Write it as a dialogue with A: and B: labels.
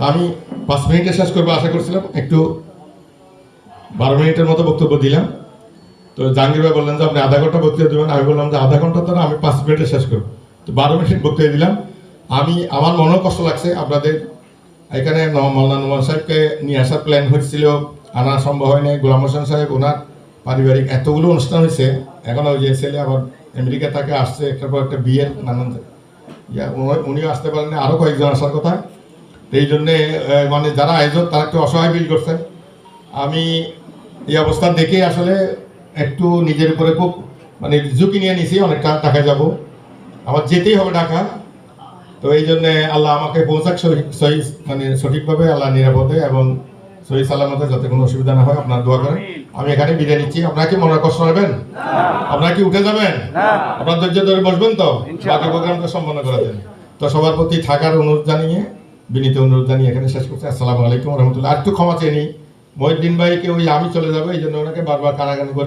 A: আমি 5 মিনিটে শেষ করবো আশা করছিলাম, একটু 12 মিনিটের মতো বক্তব্য দিলাম। তো জাহাঙ্গীর ভাই বললেন যে আপনি আধা ঘন্টা বক্তৃতা দেবেন, আমি বললাম যে আধা ঘন্টা তো না, আমি 5 মিনিটে শেষ করবো। তো 12 মিনিট বক্তৃতা দিলাম। আমার মনেও কষ্ট লাগছে, আপনাদের এখানে মৌলানা নোমান সাহেবকে নিয়ে আসার প্ল্যান হয়েছিল, আনা সম্ভব হয়নি। গোলাম হোসেন সাহেব ওনার পারিবারিক এতগুলো অনুষ্ঠান হয়েছে, এখন ওই যে ছেলে আবার আমেরিকা থেকে আসছে, একটার পর একটা বিয়ের নানান উনিও আসতে পারেন, আরও কয়েকজন আসার কথা। এই জন্যে মানে যারা আয়োজক তারা একটু অসহায় ফিল করছেন। আমি এই অবস্থা দেখে আসলে একটু নিজের উপরে খুব মানে ঝুঁকি নিয়ে নিছি, অনেকটা ঢাকা যাব, আমার যেতেই হবে ঢাকা। তো এই জন্যে আল্লাহ আমাকে পৌঁছাক সহি মানে সঠিকভাবে, আল্লাহ নিরাপদে এবং সহি সালামতে, যাতে কোনো অসুবিধা না হয়। আপনার দোয়া করেন। আমি এখানে বিদায় নিচ্ছি। আপনারা কি মনে কষ্ট নেবেন? আপনারা কি উঠে যাবেন? আপনার ধৈর্য ধরে বসবেন তো, বাকি প্রোগ্রামটা সম্পন্ন করাতেন। তো সবার প্রতি থাকার অনুরোধ জানিয়ে, বিনীত অনুরোধ জানিয়ে এখানে শেষ করছি। আসসালামু আলাইকুম রহমতুল্লাহ। আর একটু ক্ষমা চেয়ে নিই, মহিউদ্দিন ভাইকে ওই আমি চলে যাবো, এই জন্য ওনাকে বারবার কানাকানি করে